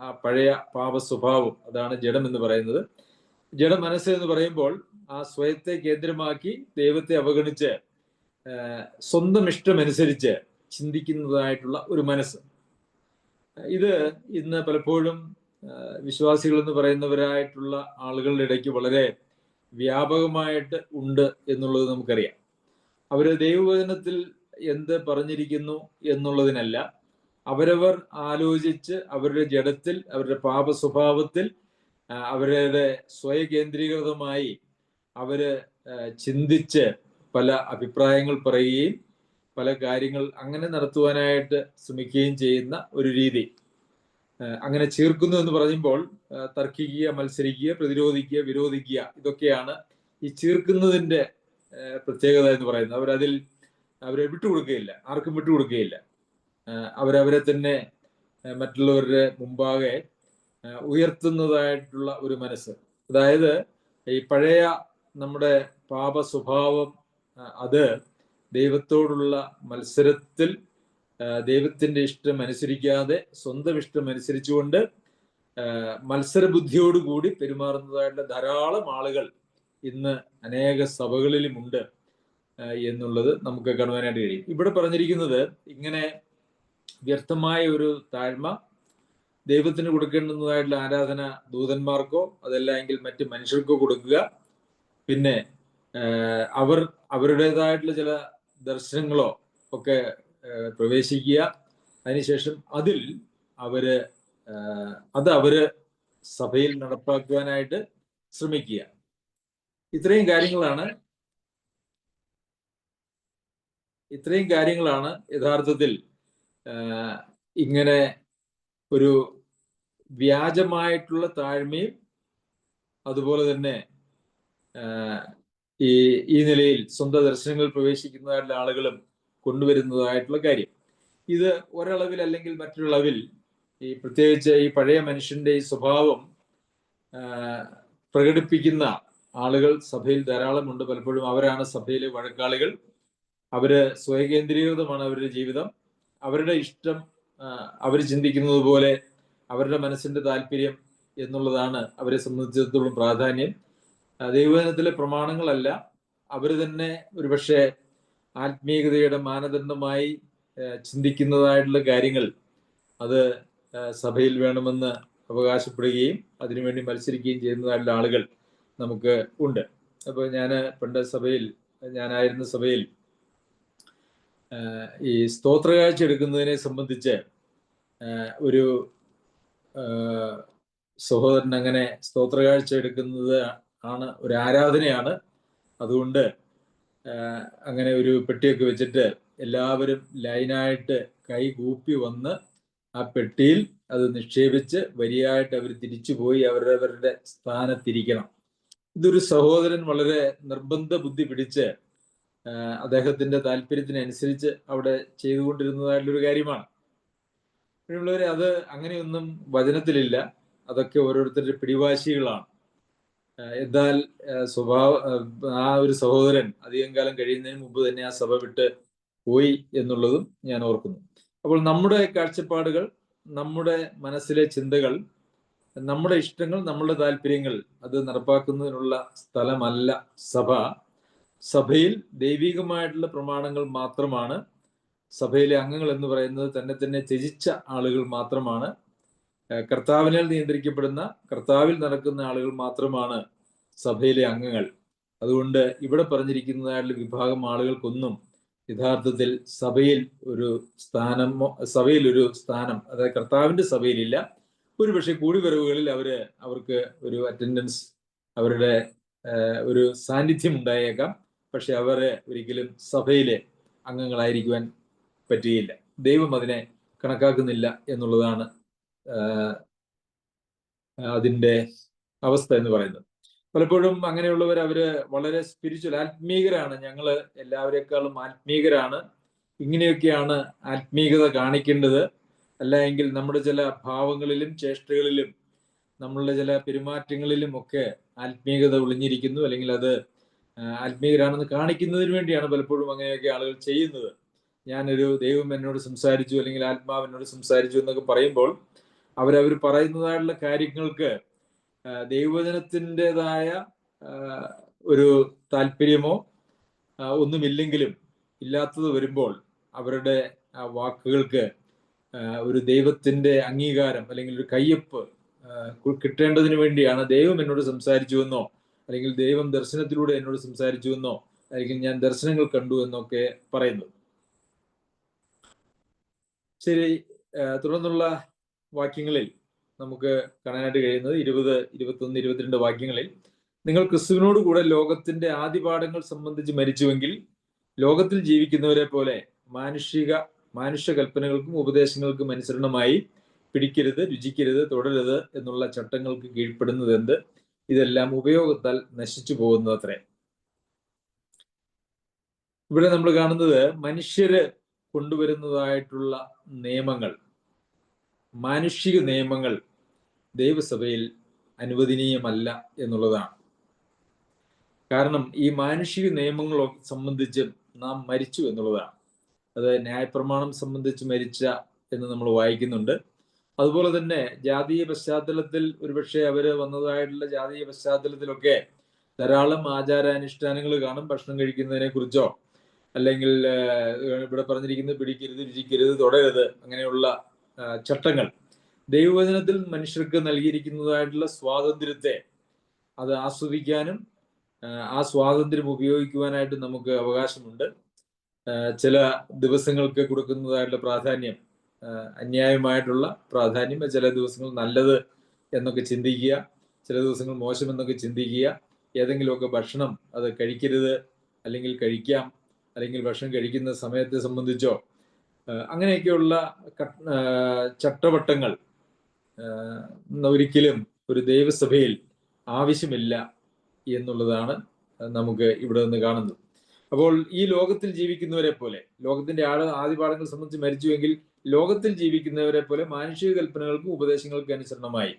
ആ പഴയ പാപ സ്വഭാവം, അതാണ് ജഡം എന്ന് പറയുന്നത്. ജഡമനസ്സ് എന്ന് പറയുമ്പോൾ ആ സ്വയത്തെ കേന്ദ്രമാക്കി ദൈവത്തെ അവഗണിച്ച് സ്വന്തം ഇഷ്ടമനുസരിച്ച് ചിന്തിക്കുന്നതായിട്ടുള്ള ഒരു മനസ്സ്. ഇത് ഇന്ന് പലപ്പോഴും വിശ്വാസികൾ എന്ന് പറയുന്നവരായിട്ടുള്ള ആളുകളുടെ ഇടയ്ക്ക് വളരെ വ്യാപകമായിട്ട് ഉണ്ട് എന്നുള്ളത് നമുക്കറിയാം. അവര് ദൈവവചനത്തിൽ എന്ത് പറഞ്ഞിരിക്കുന്നു എന്നുള്ളതിനല്ല, അവരവർ ആലോചിച്ച് അവരുടെ ജഡത്തിൽ, അവരുടെ പാപ സ്വഭാവത്തിൽ, അവരുടെ സ്വയകേന്ദ്രീകൃതമായി അവര് ചിന്തിച്ച് പല അഭിപ്രായങ്ങൾ പറയുകയും പല കാര്യങ്ങൾ അങ്ങനെ നടത്തുവാനായിട്ട് ശ്രമിക്കുകയും ചെയ്യുന്ന ഒരു രീതി. അങ്ങനെ ചീർക്കുന്നു എന്ന് പറയുമ്പോൾ തർക്കിക്കുക, മത്സരിക്കുക, പ്രതിരോധിക്കുക, വിരോധിക്കുക, ഇതൊക്കെയാണ് ഈ ചീർക്കുന്നതിന്റെ പ്രത്യേകത എന്ന് പറയുന്നത്. അവരെ വിട്ടുകൊടുക്കുകയില്ല, ആർക്കും വിട്ടുകൊടുക്കുകയില്ല. അവരവരെ തന്നെ മറ്റുള്ളവരുടെ മുമ്പാകെ ഉയർത്തുന്നതായിട്ടുള്ള ഒരു മനസ്സ്. അതായത് ഈ പഴയ നമ്മുടെ പാപ സ്വഭാവം, അത് ദൈവത്തോടുള്ള മത്സരത്തിൽ ദൈവത്തിന്റെ ഇഷ്ടം അനുസരിക്കാതെ സ്വന്തം ഇഷ്ടം അനുസരിച്ചുകൊണ്ട് മത്സരബുദ്ധിയോടുകൂടി പെരുമാറുന്നതായിട്ടുള്ള ധാരാളം ആളുകൾ ഇന്ന് അനേക സഭകളിലുമുണ്ട് എന്നുള്ളത് നമുക്ക് കാണുവാനായിട്ട് കഴിയും. ഇവിടെ പറഞ്ഞിരിക്കുന്നത് ഇങ്ങനെ വ്യർത്ഥമായ ഒരു താഴ്മ ദൈവത്തിന് കൊടുക്കേണ്ടുന്നതായിട്ടുള്ള ആരാധന ദൂതന്മാർക്കോ അതല്ല എങ്കിൽ മറ്റ് മനുഷ്യർക്കോ കൊടുക്കുക, പിന്നെ അവരുടേതായിട്ടുള്ള ചില ദർശനങ്ങളോ ഒക്കെ പ്രവേശിക്കുക, അതിനുശേഷം അവര് സഭയിൽ നടപ്പാക്കുവാനായിട്ട് ശ്രമിക്കുക. ഇത്രയും കാര്യങ്ങളാണ് യഥാർത്ഥത്തിൽ ഇങ്ങനെ ഒരു വ്യാജമായിട്ടുള്ള താഴ്മയും അതുപോലെ തന്നെ ഈ നിലയിൽ സ്വന്തം ദർശനങ്ങൾ പ്രവേശിക്കുന്നതായിട്ടുള്ള ആളുകളും കൊണ്ടുവരുന്നതായിട്ടുള്ള കാര്യം. ഇത് ഒരളവിൽ അല്ലെങ്കിൽ മറ്റൊരളവിൽ പ്രത്യേകിച്ച് ഈ പഴയ മനുഷ്യന്റെ ഈ സ്വഭാവം പ്രകടിപ്പിക്കുന്ന ആളുകൾ സഭയിൽ ധാരാളമുണ്ട്. പലപ്പോഴും അവരാണ് സഭയിലെ വഴക്കാളികൾ. അവര് സ്വയകേന്ദ്രീകൃതമാണ് അവരുടെ ജീവിതം. അവരുടെ ഇഷ്ടം അവർ ചിന്തിക്കുന്നത് പോലെ അവരുടെ മനസ്സിന്റെ താല്പര്യം എന്നുള്ളതാണ് അവരെ സംബന്ധിച്ചിടത്തോളം പ്രാധാന്യം. ദൈവവചനത്തിലെ പ്രമാണങ്ങളല്ല, അവര് തന്നെ ഒരുപക്ഷെ ആത്മീയതയുടെ മാനദണ്ഡമായി ചിന്തിക്കുന്നതായിട്ടുള്ള കാര്യങ്ങൾ അത് സഭയിൽ വേണമെന്ന് അവകാശപ്പെടുകയും അതിനുവേണ്ടി മത്സരിക്കുകയും ചെയ്യുന്നതായിട്ടുള്ള ആളുകൾ നമുക്ക് ഉണ്ട്. അപ്പോൾ ഞാനായിരുന്ന സഭയിൽ ഈ സ്തോത്രകാഴ്ച എടുക്കുന്നതിനെ സംബന്ധിച്ച് ഒരു സഹോദരൻ അങ്ങനെ സ്തോത്രകാഴ്ച എടുക്കുന്നത് ഒരു ആരാധനയാണ്. അതുകൊണ്ട് അങ്ങനെ ഒരു പെട്ടിയൊക്കെ വെച്ചിട്ട് എല്ലാവരും ലൈനായിട്ട് കൈകൂപ്പി വന്ന് ആ പെട്ടിയിൽ അത് നിക്ഷേപിച്ച് വരിയായിട്ട് അവർ തിരിച്ചുപോയി അവരവരുടെ സ്ഥാനത്തിരിക്കണം. ഇതൊരു സഹോദരൻ വളരെ നിർബന്ധ ബുദ്ധി പിടിച്ച് അദ്ദേഹത്തിന്റെ താല്പര്യത്തിനനുസരിച്ച് അവിടെ ചെയ്തുകൊണ്ടിരുന്നതായിട്ടുള്ളൊരു കാര്യമാണ്. ഉള്ളവരെ അത് അങ്ങനെയൊന്നും വചനത്തിലില്ല. അതൊക്കെ ഓരോരുത്തരുടെ പിടിവാശികളാണ്. എന്നാൽ ആ ഒരു സഹോദരൻ അധികം കാലം കഴിയുന്നതിന് മുമ്പ് തന്നെ ആ സഭ വിട്ട് പോയി എന്നുള്ളതും ഞാൻ ഓർക്കുന്നു. അപ്പോൾ നമ്മുടെ കാഴ്ചപ്പാടുകൾ, നമ്മുടെ മനസ്സിലെ ചിന്തകൾ, നമ്മുടെ ഇഷ്ടങ്ങൾ, നമ്മുടെ താല്പര്യങ്ങൾ അത് നടപ്പാക്കുന്നതിനുള്ള സ്ഥലമല്ല സഭ. സഭയിൽ ദൈവികമായിട്ടുള്ള പ്രമാണങ്ങൾ മാത്രമാണ്. സഭയിലെ അംഗങ്ങൾ എന്ന് പറയുന്നത് തന്നെ ത്യജിച്ച ആളുകൾ മാത്രമാണ്. കർത്താവിനാൽ നിയന്ത്രിക്കപ്പെടുന്ന, കർത്താവിൽ നടക്കുന്ന ആളുകൾ മാത്രമാണ് സഭയിലെ അംഗങ്ങൾ. അതുകൊണ്ട് ഇവിടെ പറഞ്ഞിരിക്കുന്നതായിട്ടുള്ള വിഭാഗം ആളുകൾക്കൊന്നും യഥാർത്ഥത്തിൽ സഭയിൽ ഒരു സ്ഥാനം, അതായത് കർത്താവിന്റെ സഭയിലില്ല. ഒരുപക്ഷെ കൂടിവരവുകളിൽ അവർക്ക് ഒരു അറ്റൻഡൻസ്, അവരുടെ ഒരു സാന്നിധ്യം ഉണ്ടായേക്കാം. പക്ഷെ അവരെ ഒരിക്കലും സഭയിലെ അംഗങ്ങളായിരിക്കുവാൻ പറ്റുകയില്ല. ദൈവം അതിനെ കണക്കാക്കുന്നില്ല എന്നുള്ളതാണ് അതിൻ്റെ അവസ്ഥ എന്ന് പറയുന്നത്. പലപ്പോഴും അങ്ങനെയുള്ളവർ അവര് വളരെ സ്പിരിച്വൽ, ആത്മീകരാണ്, ഞങ്ങള് എല്ലാവരെക്കാളും ആത്മീകരാണ്, ഇങ്ങനെയൊക്കെയാണ് ആത്മീകത കാണിക്കേണ്ടത്. അല്ല എങ്കിൽ നമ്മുടെ ചില ഭാവങ്ങളിലും ചേഷ്ടകളിലും നമ്മളുടെ ചില പെരുമാറ്റങ്ങളിലും ഒക്കെ ആത്മീകത ഒളിഞ്ഞിരിക്കുന്നു, അല്ലെങ്കിൽ അത് ആത്മീകരാണെന്ന് കാണിക്കുന്നതിന് വേണ്ടിയാണ് പലപ്പോഴും അങ്ങനെയൊക്കെ ആളുകൾ ചെയ്യുന്നത്. ദൈവം എന്നോട് സംസാരിച്ചു, അല്ലെങ്കിൽ ആത്മാവ് എന്നോട് സംസാരിച്ചു എന്നൊക്കെ പറയുമ്പോൾ അവർ പറയുന്നതായിട്ടുള്ള കാര്യങ്ങൾക്ക് ദൈവവചനത്തിൻ്റെതായ ഒരു താല്പര്യമോ ഒന്നുമില്ലെങ്കിലും ഇല്ലാത്തത് വരുമ്പോൾ അവരുടെ വാക്കുകൾക്ക് ഒരു ദൈവത്തിന്റെ അംഗീകാരം അല്ലെങ്കിൽ ഒരു കയ്യൊപ്പ് കിട്ടേണ്ടതിന് വേണ്ടിയാണ് ദൈവം എന്നോട് സംസാരിച്ചുവെന്നോ, അല്ലെങ്കിൽ ദൈവം ദർശനത്തിലൂടെ എന്നോട് സംസാരിച്ചുവെന്നോ, അല്ലെങ്കിൽ ഞാൻ ദർശനങ്ങൾ കണ്ടു എന്നൊക്കെ പറയുന്നത്. ശരി, തുടർന്നുള്ള വാക്യങ്ങളിൽ നമുക്ക് കാണാനായിട്ട് കഴിയുന്നത് 20, 21, 22 വാക്യങ്ങളിൽ, നിങ്ങൾ ക്രിസ്തുവിനോട് കൂടെ ലോകത്തിന്റെ ആദിപാഠങ്ങൾ സംബന്ധിച്ച് മരിച്ചുവെങ്കിൽ ലോകത്തിൽ ജീവിക്കുന്നവരെ പോലെ മാനുഷ്യ കൽപ്പനകൾക്കും ഉപദേശങ്ങൾക്കും അനുസരണമായി പിടിക്കരുത്, രുചിക്കരുത്, തുടരുത് എന്നുള്ള ചട്ടങ്ങൾക്ക് കീഴ്പ്പെടുന്നത് എന്ത്? ഇതെല്ലാം ഉപയോഗത്താൽ നശിച്ചു പോകുന്നത്രേ. ഇവിടെ നമ്മൾ കാണുന്നത് മനുഷ്യര് കൊണ്ടുവരുന്നതായിട്ടുള്ള നിയമങ്ങൾ, മാനുഷിക നിയമങ്ങൾ ദൈവസഭയിൽ അനുവദനീയമല്ല എന്നുള്ളതാണ്. കാരണം ഈ മാനുഷിക നിയമങ്ങളെ സംബന്ധിച്ച് നാം മരിച്ചു എന്നുള്ളതാണ്. അത് ന്യായപ്രമാണം സംബന്ധിച്ച് മരിച്ച എന്ന് നമ്മൾ വായിക്കുന്നുണ്ട്. അതുപോലെ തന്നെ ജാതീയ പശ്ചാത്തലത്തിൽ ഒരുപക്ഷെ അവര് വന്നതായിട്ടുള്ള ജാതീയ പശ്ചാത്തലത്തിലൊക്കെ ധാരാളം ആചാരാനുഷ്ഠാനങ്ങൾ കാണും. ഭക്ഷണം കഴിക്കുന്നതിനെ കുറിച്ചോ അല്ലെങ്കിൽ ഇവിടെ പറഞ്ഞിരിക്കുന്നത് പിടിക്കരുത്, രുചിക്കരുത്, തുടരുത്, അങ്ങനെയുള്ള ചട്ടങ്ങൾ ദൈവവചനത്തിൽ മനുഷ്യർക്ക് നൽകിയിരിക്കുന്നതായിട്ടുള്ള സ്വാതന്ത്ര്യത്തെ അത് ആസ്വദിക്കാനും ആ സ്വാതന്ത്ര്യം ഉപയോഗിക്കുവാനായിട്ട് നമുക്ക് അവകാശമുണ്ട്. ചില ദിവസങ്ങൾക്ക് കൊടുക്കുന്നതായിട്ടുള്ള പ്രാധാന്യം, അന്യായമായിട്ടുള്ള പ്രാധാന്യം, ചില ദിവസങ്ങൾ നല്ലത് എന്നൊക്കെ ചിന്തിക്കുക, ചില ദിവസങ്ങൾ മോശം എന്നൊക്കെ ചിന്തിക്കുക, ഏതെങ്കിലുമൊക്കെ ഭക്ഷണം അത് കഴിക്കരുത് അല്ലെങ്കിൽ കഴിക്കാം, അല്ലെങ്കിൽ ഭക്ഷണം കഴിക്കുന്ന സമയത്തെ സംബന്ധിച്ചോ അങ്ങനെയൊക്കെയുള്ള ചട്ടവട്ടങ്ങൾ ഒരിക്കലും ഒരു ദൈവസഭയിൽ ആവശ്യമില്ല എന്നുള്ളതാണ് നമുക്ക് ഇവിടെ നിന്ന് കാണുന്നത്. അപ്പോൾ ഈ ലോകത്തിൽ ജീവിക്കുന്നവരെ പോലെ, ലോകത്തിന്റെ ആദിപാഠങ്ങൾ സംബന്ധിച്ച് മരിച്ചുവെങ്കിൽ ലോകത്തിൽ ജീവിക്കുന്നവരെ പോലെ മാനുഷിക കൽപ്പനകൾക്കും ഉപദേശങ്ങൾക്കും അനുസരണമായി.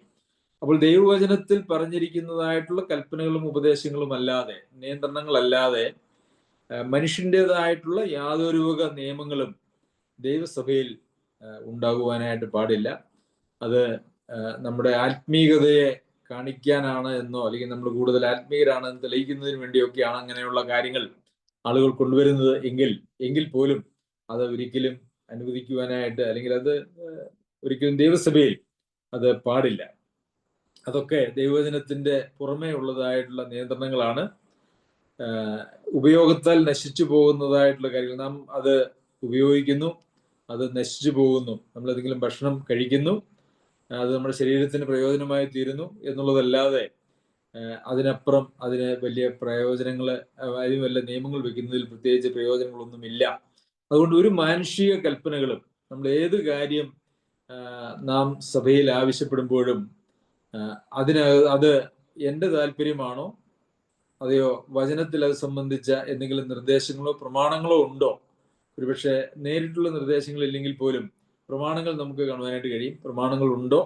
അപ്പോൾ ദൈവവചനത്തിൽ പറഞ്ഞിരിക്കുന്നതായിട്ടുള്ള കൽപ്പനകളും ഉപദേശങ്ങളും അല്ലാതെ, നിയന്ത്രണങ്ങളല്ലാതെ മനുഷ്യൻ്റെതായിട്ടുള്ള യാതൊരു വക നിയമങ്ങളും ദൈവസഭയിൽ ഉണ്ടാകുവാനായിട്ട് പാടില്ല. അത് നമ്മുടെ ആത്മീയതയെ കാണിക്കാനാണ് എന്നോ അല്ലെങ്കിൽ നമ്മൾ കൂടുതൽ ആത്മീയരാണ് എന്ന് തെളിയിക്കുന്നതിന് വേണ്ടിയൊക്കെയാണ് അങ്ങനെയുള്ള കാര്യങ്ങൾ ആളുകൾ കൊണ്ടുവരുന്നത് എങ്കിൽ പോലും അത് ഒരിക്കലും അനുവദിക്കുവാനായിട്ട് അല്ലെങ്കിൽ അത് ഒരിക്കലും ദൈവസഭയിൽ അത് പാടില്ല. അതൊക്കെ ദൈവവചനത്തിന്റെ പുറമേ ഉള്ളതായിട്ടുള്ള നിയന്ത്രണങ്ങളാണ്. ഉപയോഗത്താൽ നശിച്ചു പോകുന്നതായിട്ടുള്ള കാര്യങ്ങൾ, നാം അത് ഉപയോഗിക്കുന്നു, അത് നശിച്ചു പോകുന്നു. നമ്മൾ ഏതെങ്കിലും ഭക്ഷണം കഴിക്കുന്നു, അത് നമ്മുടെ ശരീരത്തിന് പ്രയോജനമായി തീരുന്നു എന്നുള്ളതല്ലാതെ അതിനപ്പുറം അതിന് വലിയ പ്രയോജനങ്ങൾ, അതിന് വല്ല നിയമങ്ങൾ വെക്കുന്നതിൽ പ്രത്യേകിച്ച് പ്രയോജനങ്ങളൊന്നുമില്ല. അതുകൊണ്ട് ഒരു മാനുഷിക കൽപ്പനകളും നമ്മൾ ഏത് കാര്യം നാം സഭയിൽ ആവശ്യപ്പെടുമ്പോഴും അത് എൻ്റെ താല്പര്യമാണോ അതെയോ വചനത്തിൽ അത് സംബന്ധിച്ച എന്തെങ്കിലും നിർദ്ദേശങ്ങളോ പ്രമാണങ്ങളോ ഉണ്ടോ? ഒരുപക്ഷെ നേരിട്ടുള്ള നിർദ്ദേശങ്ങൾ ഇല്ലെങ്കിൽ പോലും പ്രമാണങ്ങൾ നമുക്ക് കാണുവാനായിട്ട് കഴിയും. പ്രമാണങ്ങൾ ഉണ്ടോ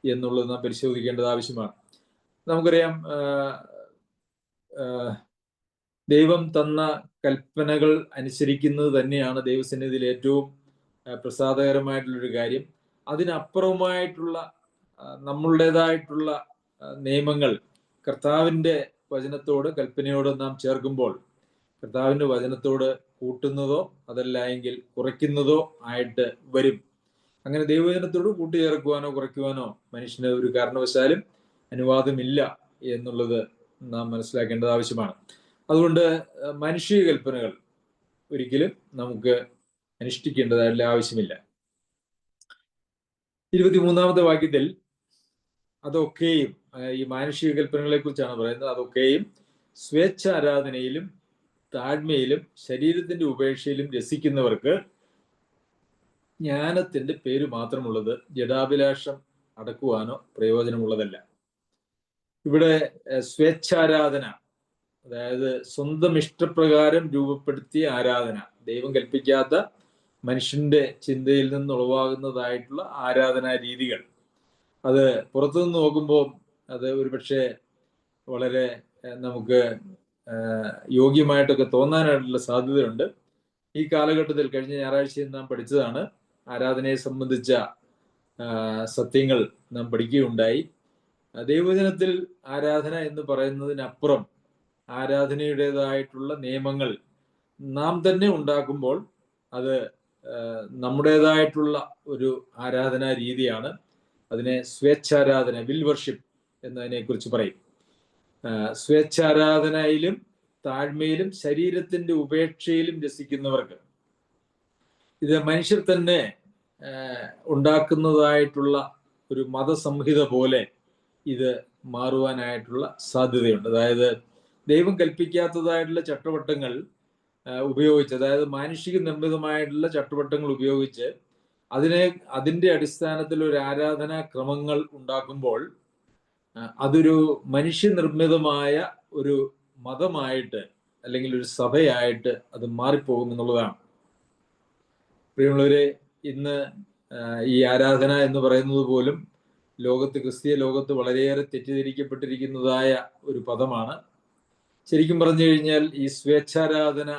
എന്നുള്ളത് നാം പരിശോധിക്കേണ്ടത് ആവശ്യമാണ്. നമുക്കറിയാം, ദൈവം തന്ന കൽപ്പനകൾ അനുസരിക്കുന്നത് തന്നെയാണ് ദൈവസന്നിധിയിൽ ഏറ്റവും പ്രസാദകരമായിട്ടുള്ളൊരു കാര്യം. അതിനപ്പുറമായിട്ടുള്ള നമ്മളുടേതായിട്ടുള്ള നിയമങ്ങൾ കർത്താവിൻ്റെ വചനത്തോട്, കൽപ്പനയോട് നാം ചേർക്കുമ്പോൾ കർത്താവിൻ്റെ വചനത്തോട് കൂട്ടുന്നതോ അതല്ല എങ്കിൽ കുറയ്ക്കുന്നതോ ആയിട്ട് വരും. അങ്ങനെ ദൈവവചനത്തോട് കൂട്ടിച്ചേർക്കുവാനോ കുറയ്ക്കുവാനോ മനുഷ്യന് ഒരു കാരണവശാലും അനുവാദമില്ല എന്നുള്ളത് നാം മനസ്സിലാക്കേണ്ടത് ആവശ്യമാണ്. അതുകൊണ്ട് മാനുഷിക കൽപ്പനകൾ ഒരിക്കലും നമുക്ക് അനുഷ്ഠിക്കേണ്ടതായിട്ടുള്ള ആവശ്യമില്ല. 23-ാമത്തെ വാക്യത്തിൽ അതൊക്കെയും, ഈ മാനുഷിക കൽപ്പനകളെ കുറിച്ചാണ് പറയുന്നത്, അതൊക്കെയും സ്വേച്ഛ ആരാധനയിലും താഴ്മയിലും ശരീരത്തിന്റെ ഉപേക്ഷയിലും രസിക്കുന്നവർക്ക് ജ്ഞാനത്തിന്റെ പേര് മാത്രമുള്ളത്, ജഡാഭിലാഷം അടക്കുവാനോ പ്രയോജനമുള്ളതല്ല. ഇവിടെ സ്വേച്ഛാരാധന, അതായത് സ്വന്തം ഇഷ്ടപ്രകാരം രൂപപ്പെടുത്തിയ ആരാധന, ദൈവം കൽപ്പിക്കാത്ത മനുഷ്യന്റെ ചിന്തയിൽ നിന്ന് ഉളവാകുന്നതായിട്ടുള്ള ആരാധനാ രീതികൾ, അത് പുറത്തുനിന്ന് നോക്കുമ്പോൾ അത് ഒരുപക്ഷെ വളരെ നമുക്ക് യോഗ്യമായിട്ടൊക്കെ തോന്നാനായിട്ടുള്ള സാധ്യതയുണ്ട്. ഈ കാലഘട്ടത്തിൽ കഴിഞ്ഞ ഞായറാഴ്ചയിൽ നാം പഠിച്ചതാണ്, ആരാധനയെ സംബന്ധിച്ച സത്യങ്ങൾ നാം പഠിക്കുകയുണ്ടായി. ദൈവവചനത്തിൽ ആരാധന എന്ന് പറയുന്നതിനപ്പുറം ആരാധനയുടേതായിട്ടുള്ള നിയമങ്ങൾ നാം തന്നെ ഉണ്ടാക്കുമ്പോൾ അത് നമ്മുടേതായിട്ടുള്ള ഒരു ആരാധനാ രീതിയാണ്. അതിനെ സ്വേച്ഛാരാധന, വിൽ വർഷിപ്പ് എന്നതിനെ കുറിച്ച് പറയും. സ്വേച്ഛാരാധനയിലും താഴ്മയിലും ശരീരത്തിന്റെ ഉപേക്ഷയിലും രസിക്കുന്നവർക്ക്, ഇത് മനുഷ്യർ തന്നെ ഉണ്ടാക്കുന്നതായിട്ടുള്ള ഒരു മതസംഹിത പോലെ ഇത് മാറുവാനായിട്ടുള്ള സാധ്യതയുണ്ട്. അതായത് ദൈവം കൽപ്പിക്കാത്തതായിട്ടുള്ള ചട്ടവട്ടങ്ങൾ ഉപയോഗിച്ച്, അതായത് മാനുഷിക നിർമ്മിതമായിട്ടുള്ള ചട്ടുവട്ടങ്ങൾ ഉപയോഗിച്ച് അതിന്റെ അടിസ്ഥാനത്തിൽ ഒരു ആരാധനാ ക്രമങ്ങൾ ഉണ്ടാക്കുമ്പോൾ അതൊരു മനുഷ്യനിർമ്മിതമായ ഒരു മതമായിട്ട് അല്ലെങ്കിൽ ഒരു സഭയായിട്ട് അത് മാറിപ്പോകും എന്നുള്ളതാണ്. പ്രിയമുള്ളവരെ, ഇന്ന് ഈ ആരാധന എന്ന് പറയുന്നത് പോലും ക്രിസ്തീയ ലോകത്ത് വളരെയേറെ തെറ്റിദ്ധരിക്കപ്പെട്ടിരിക്കുന്നതായ ഒരു പദമാണ്. ശരിക്കും പറഞ്ഞു കഴിഞ്ഞാൽ ഈ സ്വേച്ഛാരാധന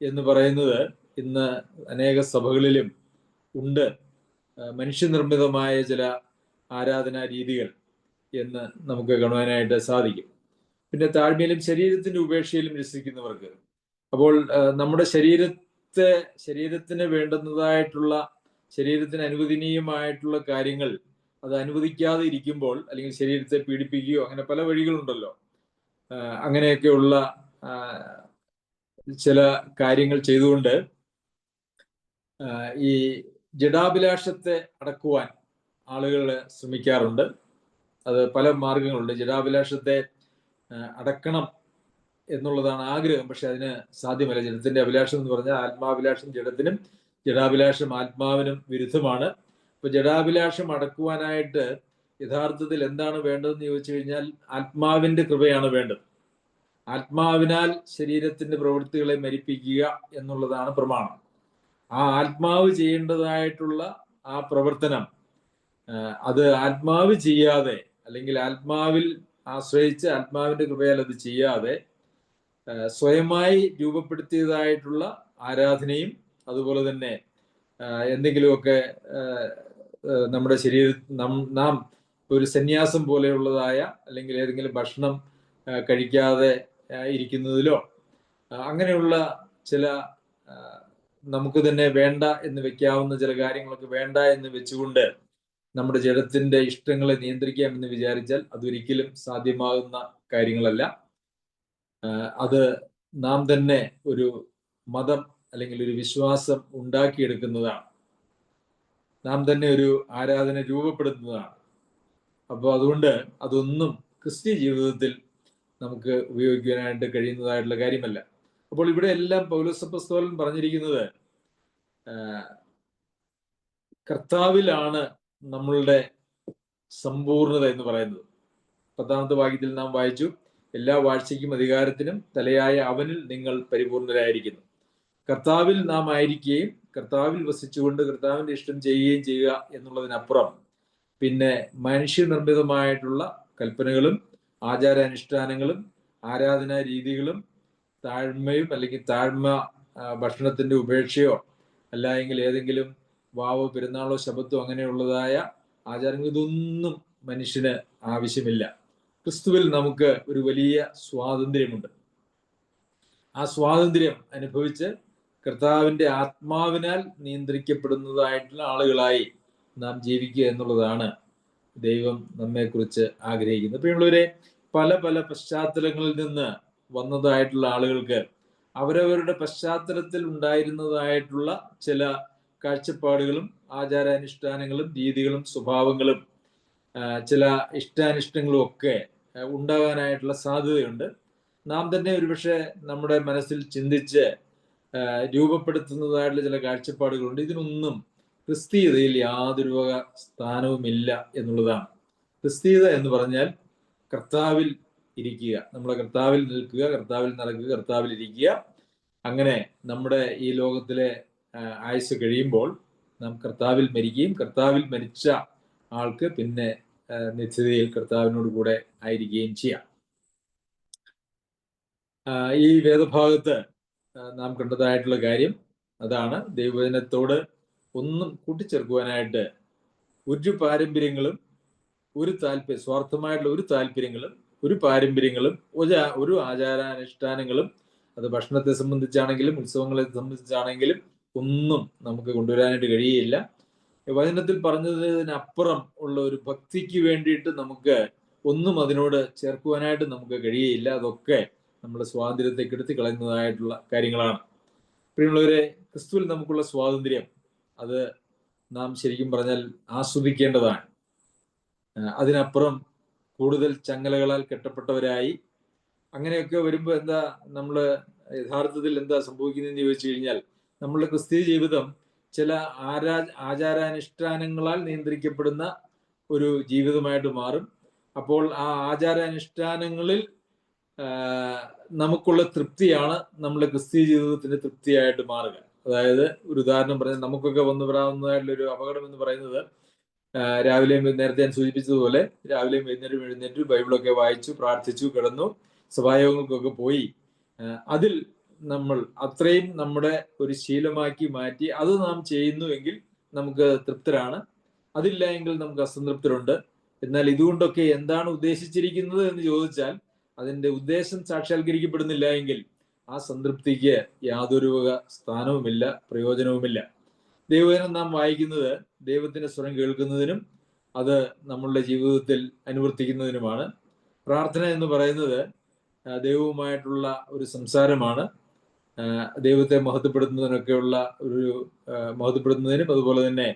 എന്ന് പറയുന്നത് ഇന്ന് അനേക സഭകളിലും ഉണ്ട്. മനുഷ്യനിർമ്മിതമായ ചില ആരാധനാ രീതികൾ എന്ന് നമുക്ക് കാണുവാനായിട്ട് സാധിക്കും. പിന്നെ താഴ്മയിലും ശരീരത്തിന്റെ ഉപേക്ഷയിലും രസിക്കുന്നവർക്ക്. അപ്പോൾ നമ്മുടെ ശരീരത്തിന് വേണ്ടുന്നതായിട്ടുള്ള, ശരീരത്തിന് അനുവദനീയമായിട്ടുള്ള കാര്യങ്ങൾ അത് അനുവദിക്കാതെ ഇരിക്കുമ്പോൾ, അല്ലെങ്കിൽ ശരീരത്തെ പീഡിപ്പിക്കുകയോ, അങ്ങനെ പല വഴികളുണ്ടല്ലോ. അങ്ങനെയൊക്കെയുള്ള ചില കാര്യങ്ങൾ ചെയ്തുകൊണ്ട് ഈ ജഡാഭിലാഷത്തെ അടക്കുവാൻ ആളുകൾ ശ്രമിക്കാറുണ്ട്. അത് പല മാർഗങ്ങളുണ്ട്. ജഡാഭിലാഷത്തെ അടക്കണം എന്നുള്ളതാണ് ആഗ്രഹം, പക്ഷെ അതിന് സാധ്യമല്ല. ജഡത്തിന്റെ അഭിലാഷം എന്ന് പറഞ്ഞാൽ ആത്മാഭിലാഷം ജഡത്തിനും ജഡാഭിലാഷം ആത്മാവിനും വിരുദ്ധമാണ്. ഇപ്പൊ ജഡാഭിലാഷം അടക്കുവാനായിട്ട് യഥാർത്ഥത്തിൽ എന്താണ് വേണ്ടതെന്ന് ചോദിച്ചു കഴിഞ്ഞാൽ ആത്മാവിന്റെ കൃപയാണ് വേണ്ടത്. ആത്മാവിനാൽ ശരീരത്തിന്റെ പ്രവൃത്തികളെ മരിപ്പിക്കുക എന്നുള്ളതാണ് പ്രമാണം. ആ ആത്മാവ് ചെയ്യേണ്ടതായിട്ടുള്ള ആ പ്രവർത്തനം അത് ആത്മാവ് ചെയ്യാതെ, അല്ലെങ്കിൽ ആത്മാവിൽ ആശ്രയിച്ച് ആത്മാവിന്റെ കൃപയാൽ അത് ചെയ്യാതെ സ്വയമായി രൂപപ്പെടുത്തിയതായിട്ടുള്ള ആരാധനയും, അതുപോലെ തന്നെ എന്തെങ്കിലുമൊക്കെ നമ്മുടെ നാം ഒരു സന്യാസം പോലെയുള്ളതായ, അല്ലെങ്കിൽ ഏതെങ്കിലും ഭക്ഷണം കഴിക്കാതെ ഇരിക്കുന്നതിലോ, അങ്ങനെയുള്ള ചില നമുക്ക് തന്നെ വേണ്ട എന്ന് വെക്കാവുന്ന ചില കാര്യങ്ങളൊക്കെ വേണ്ട എന്ന് വെച്ചുകൊണ്ട് നമ്മുടെ ജഡത്തിന്റെ ഇഷ്ടങ്ങളെ നിയന്ത്രിക്കാമെന്ന് വിചാരിച്ചാൽ അതൊരിക്കലും സാധ്യമാകുന്ന കാര്യങ്ങളല്ല. അത് നാം തന്നെ ഒരു മതം അല്ലെങ്കിൽ ഒരു വിശ്വാസം ഉണ്ടാക്കിയെടുക്കുന്നതാണ്. നാം തന്നെ ഒരു ആരാധന രൂപപ്പെടുത്തുന്നതാണ്. അപ്പോൾ അതുകൊണ്ട് അതൊന്നും ക്രിസ്തീയ ജീവിതത്തിൽ നമുക്ക് ഉപയോഗിക്കാനായിട്ട് കഴിയുന്നതായിട്ടുള്ള കാര്യമല്ല. അപ്പോൾ ഇവിടെ എല്ലാം പൗലോസ് അപ്പോസ്തലൻ പറഞ്ഞിരിക്കുന്നത് കർത്താവിലാണ് നമ്മളുടെ സമ്പൂർണത എന്ന് പറയുന്നത്. 10ാമത്തെ വാക്യത്തിൽ നാം വായിച്ചു, എല്ലാ വാഴ്ചയ്ക്കും അധികാരത്തിനും തലയായ അവനിൽ നിങ്ങൾ പരിപൂർണരായിരിക്കുന്നു. കർത്താവിൽ നാം ആയിരിക്കുകയും കർത്താവിൽ വസിച്ചുകൊണ്ട് കർത്താവിന്റെ ഇഷ്ടം ചെയ്യുകയും ചെയ്യുക എന്നുള്ളതിനപ്പുറം പിന്നെ മനുഷ്യനിർമ്മിതമായിട്ടുള്ള കൽപ്പനകളും ആചാരാനുഷ്ഠാനങ്ങളും ആരാധനാ രീതികളും താഴ്മയും, അല്ലെങ്കിൽ ഭക്ഷണത്തിന്റെ ഉപേക്ഷയോ, അല്ല എങ്കിൽ ഏതെങ്കിലും വാവോ പെരുന്നാളോ ശബത്തോ അങ്ങനെയുള്ളതായ ആചാരങ്ങൾ, ഇതൊന്നും മനുഷ്യന് ആവശ്യമില്ല. ക്രിസ്തുവിൽ നമുക്ക് ഒരു വലിയ സ്വാതന്ത്ര്യമുണ്ട്. ആ സ്വാതന്ത്ര്യം അനുഭവിച്ച് കർത്താവിന്റെ ആത്മാവിനാൽ നിയന്ത്രിക്കപ്പെടുന്നതായിട്ടുള്ള ആളുകളായി നാം ജീവിക്കുക എന്നുള്ളതാണ് ദൈവം നമ്മെക്കുറിച്ച് ആഗ്രഹിക്കുന്നത്. പ്രിയമുള്ളവരെ, പല പല പശ്ചാത്തലങ്ങളിൽ നിന്ന് വന്നതായിട്ടുള്ള ആളുകൾക്ക് അവരവരുടെ പശ്ചാത്തലത്തിൽ ഉണ്ടായിരുന്നതായിട്ടുള്ള ചില കാഴ്ചപ്പാടുകളും ആചാരാനുഷ്ഠാനങ്ങളും രീതികളും സ്വഭാവങ്ങളും ചില ഇഷ്ടാനിഷ്ടങ്ങളും ഒക്കെ ഉണ്ടാകാനായിട്ടുള്ള സാധ്യതയുണ്ട്. നാം തന്നെ ഒരുപക്ഷെ നമ്മുടെ മനസ്സിൽ ചിന്തിച്ച് രൂപപ്പെടുത്തുന്നതായിട്ടുള്ള ചില കാഴ്ചപ്പാടുകളുണ്ട്. ഇതിനൊന്നും ക്രിസ്തീയതയിൽ യാതൊരു വക സ്ഥാനവുമില്ല എന്നുള്ളതാണ്. ക്രിസ്തീയത എന്ന് പറഞ്ഞാൽ കർത്താവിൽ ഇരിക്കുക, നമ്മളെ കർത്താവിൽ നിൽക്കുക, കർത്താവിൽ നടക്കുക, കർത്താവിൽ ഇരിക്കുക. അങ്ങനെ നമ്മുടെ ഈ ലോകത്തിലെ ആയുസ് കഴിയുമ്പോൾ നാം കർത്താവിൽ മരിക്കുകയും കർത്താവിൽ മരിച്ച ആൾക്ക് പിന്നെ നിത്യതയിൽ കർത്താവിനോട് കൂടെ ആയിരിക്കുകയും ചെയ്യാം. ഈ വേദഭാഗത്ത് നാം കണ്ടതായിട്ടുള്ള കാര്യം അതാണ്. ദൈവവചനത്തോട് ഒന്നും കൂട്ടിച്ചേർക്കുവാനായിട്ട് ഒരു പാരമ്പര്യങ്ങളും സ്വാർത്ഥമായിട്ടുള്ള ഒരു താല്പര്യങ്ങളും ഒരു പാരമ്പര്യങ്ങളും ഒരു ആചാരാനുഷ്ഠാനങ്ങളും, അത് ഭക്ഷണത്തെ സംബന്ധിച്ചാണെങ്കിലും ഉത്സവങ്ങളെ സംബന്ധിച്ചാണെങ്കിലും ഒന്നും നമുക്ക് കൊണ്ടുവരാനായിട്ട് കഴിയുകയില്ല. വചനത്തിൽ പറഞ്ഞതിനപ്പുറം ഉള്ള ഒരു ഭക്തിക്ക് വേണ്ടിയിട്ട് നമുക്ക് ഒന്നും അതിനോട് ചേർക്കുവാനായിട്ട് നമുക്ക് കഴിയുകയില്ല. അതൊക്കെ നമ്മുടെ സ്വാതന്ത്ര്യത്തെ കെടുത്തി കളയുന്നതായിട്ടുള്ള കാര്യങ്ങളാണ്. പ്രിയമുള്ളവരെ, ക്രിസ്തുവിൽ നമുക്കുള്ള സ്വാതന്ത്ര്യം അത് നാം ശരിക്കും പറഞ്ഞാൽ ആസ്വദിക്കേണ്ടതാണ്. അതിനപ്പുറം കൂടുതൽ ചങ്ങലകളാൽ കെട്ടപ്പെട്ടവരായി അങ്ങനെയൊക്കെ വരുമ്പോൾ എന്താ, നമ്മൾ യഥാർത്ഥത്തിൽ എന്താ സംഭവിക്കുന്നതെന്ന് ചോദിച്ചു കഴിഞ്ഞാൽ, നമ്മളുടെ ക്രിസ്തീയ ജീവിതം ചില ആചാരാനുഷ്ഠാനങ്ങളാൽ നിയന്ത്രിക്കപ്പെടുന്ന ഒരു ജീവിതമായിട്ട് മാറും. അപ്പോൾ ആ ആചാരാനുഷ്ഠാനങ്ങളിൽ നമുക്കുള്ള തൃപ്തിയാണ് നമ്മുടെ ക്രിസ്തീയ ജീവിതത്തിന്റെ തൃപ്തിയായിട്ട് മാറുക. അതായത് ഒരു ഉദാഹരണം പറഞ്ഞാൽ, നമുക്കൊക്കെ വന്നു വരാവുന്നതായിട്ടുള്ള ഒരു അപകടം എന്ന് പറയുന്നത്, രാവിലെയും നേരത്തെ ഞാൻ സൂചിപ്പിച്ചതുപോലെ രാവിലെയും വൈകുന്നേരം എഴുന്നേറ്റ് ബൈബിളൊക്കെ വായിച്ചു, പ്രാർത്ഥിച്ചു, കിടന്നു, സഭായോഗങ്ങൾക്കൊക്കെ പോയി, അതിൽ നമ്മൾ അത്രയും നമ്മുടെ ഒരു ശീലമാക്കി മാറ്റി അത് നാം ചെയ്യുന്നുവെങ്കിൽ നമുക്ക് തൃപ്തരാണ്. അതില്ല എങ്കിൽ നമുക്ക് അസംതൃപ്തരുണ്ട്. എന്നാൽ ഇതുകൊണ്ടൊക്കെ എന്താണ് ഉദ്ദേശിച്ചിരിക്കുന്നത് എന്ന് ചോദിച്ചാൽ, അതിന്റെ ഉദ്ദേശം സാക്ഷാത്കരിക്കപ്പെടുന്നില്ല എങ്കിൽ ആ സംതൃപ്തിക്ക് യാതൊരു വക സ്ഥാനവുമില്ല, പ്രയോജനവുമില്ല. ദൈവവചനം നാം വായിക്കുന്നത് ദൈവത്തിന്റെ സ്വരം കേൾക്കുന്നതിനും അത് നമ്മളുടെ ജീവിതത്തിൽ അനുവർത്തിക്കുന്നതിനുമാണ്. പ്രാർത്ഥന എന്ന് പറയുന്നത് ദൈവവുമായിട്ടുള്ള ഒരു സംസാരമാണ്. ദൈവത്തെ മഹത്വപ്പെടുത്തുന്നതിനൊക്കെയുള്ള മഹത്വപ്പെടുത്തുന്നതിനും അതുപോലെ തന്നെ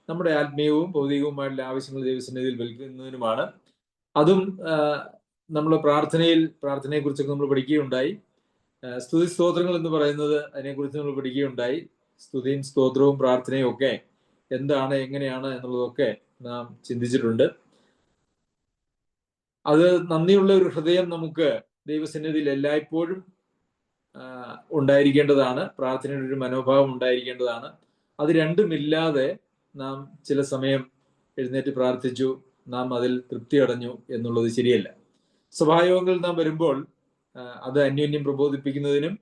നമ്മുടെ ആത്മീയവും ഭൗതികവുമായിട്ടുള്ള ആവശ്യങ്ങൾ ദൈവസന്നിധിയിൽ വിൽക്കുന്നതിനുമാണ്. അതും നമ്മൾ പ്രാർത്ഥനയെക്കുറിച്ചൊക്കെ നമ്മൾ പഠിക്കുകയുണ്ടായി. സ്തുതി സ്തോത്രങ്ങൾ എന്ന് പറയുന്നത് അതിനെക്കുറിച്ച് നമ്മൾ പഠിക്കുകയുണ്ടായി. സ്തുതിയും സ്തോത്രവും പ്രാർത്ഥനയും ഒക്കെ എന്താണ്, എങ്ങനെയാണ് എന്നുള്ളതൊക്കെ നാം ചിന്തിച്ചിട്ടുണ്ട്. അത് നന്ദിയുള്ള ഒരു ഹൃദയം നമുക്ക് ദൈവസന്നിധിയിൽ എല്ലായ്പ്പോഴും ഉണ്ടായിരിക്കേണ്ടതാണ്. പ്രാർത്ഥനയുടെ ഒരു മനോഭാവം ഉണ്ടായിരിക്കേണ്ടതാണ്. അത് രണ്ടുമില്ലാതെ നാം ചില സമയം എഴുന്നേറ്റ് പ്രാർത്ഥിച്ചു, നാം അതിൽ തൃപ്തി അടഞ്ഞു എന്നുള്ളത് ശരിയല്ല. സഭായോഗങ്ങളിൽ നാം വരുമ്പോൾ അത് അന്യോന്യം പ്രബോധിപ്പിക്കുന്നതിനും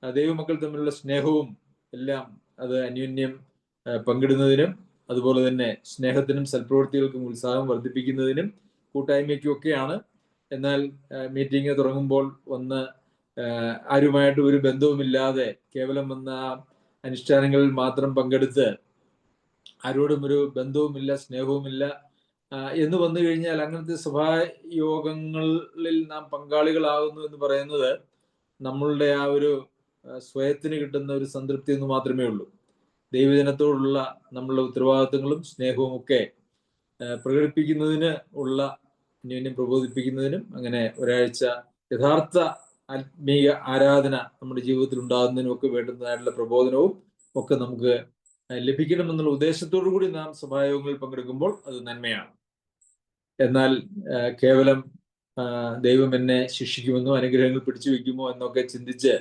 ദൈവമക്കൾ തമ്മിലുള്ള സ്നേഹവും എല്ലാം അത് അന്യോന്യം പങ്കിടുന്നതിനും അതുപോലെ തന്നെ സ്നേഹത്തിനും സൽപ്രവൃത്തികൾക്കും ഉത്സാഹം വർദ്ധിപ്പിക്കുന്നതിനും കൂട്ടായ്മയ്ക്കും ഒക്കെയാണ്. എന്നാൽ മീറ്റിംഗ് തുടങ്ങുമ്പോൾ വന്ന് ആരുമായിട്ട് ഒരു ബന്ധവുമില്ലാതെ കേവലം വന്ന അനുഷ്ഠാനങ്ങളിൽ മാത്രം പങ്കെടുത്ത് ആരോടും ഒരു ബന്ധവുമില്ല, സ്നേഹവുമില്ല എന്ന് വന്നു കഴിഞ്ഞാൽ അങ്ങനത്തെ സഭായോഗങ്ങളിൽ നാം പങ്കാളികളാകുന്നു എന്ന് പറയുന്നത് നമ്മളുടെ ആ ഒരു സ്വയത്തിന് കിട്ടുന്ന ഒരു സംതൃപ്തി എന്ന് മാത്രമേ ഉള്ളൂ. ദൈവജനത്തോടുള്ള നമ്മളുടെ ഉത്തരവാദിത്തങ്ങളും സ്നേഹവും ഒക്കെ പ്രകടിപ്പിക്കുന്നതിന് ഉള്ള അന്യോന്യം പ്രബോധിപ്പിക്കുന്നതിനും അങ്ങനെ ഒരാഴ്ച യഥാർത്ഥ ആത്മീയ ആരാധന നമ്മുടെ ജീവിതത്തിൽ ഉണ്ടാകുന്നതിനും ഒക്കെ വേണ്ടുന്നതായിട്ടുള്ള പ്രബോധനവും ഒക്കെ നമുക്ക് ലഭിക്കണമെന്നുള്ള ഉദ്ദേശത്തോടു കൂടി നാം സഭായോഗങ്ങളിൽ പങ്കെടുക്കുമ്പോൾ അത് നന്മയാണ്. എന്നാൽ കേവലം ദൈവം എന്നെ ശിക്ഷിക്കുമെന്നോ അനുഗ്രഹങ്ങൾ പിടിച്ചു വെക്കുമോ എന്നൊക്കെ ചിന്തിച്ച്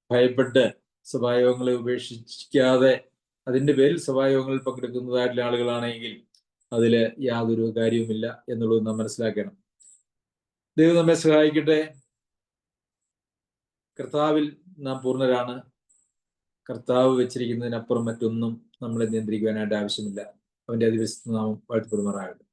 ഭയപ്പെട്ട് സഭായോഗങ്ങളെ ഉപേക്ഷിക്കാതെ അതിന്റെ പേരിൽ സഭായോഗങ്ങളിൽ പങ്കെടുക്കുന്നതായിട്ടുള്ള ആളുകളാണെങ്കിൽ അതിൽ യാതൊരു കാര്യവുമില്ല എന്നുള്ളത് നാം മനസ്സിലാക്കണം. ദൈവം നമ്മെ സഹായിക്കട്ടെ. കർത്താവിൽ നാം പൂർണ്ണരാണ്. കർത്താവ് വെച്ചിരിക്കുന്നതിനപ്പുറം മറ്റൊന്നും നമ്മളെ നിയന്ത്രിക്കുവാനായിട്ട് ആവശ്യമില്ല. അവന്റെ അതിവിശുദ്ധ നാമം വാഴ്ത്തപ്പെടുമാറാകട്ടെ.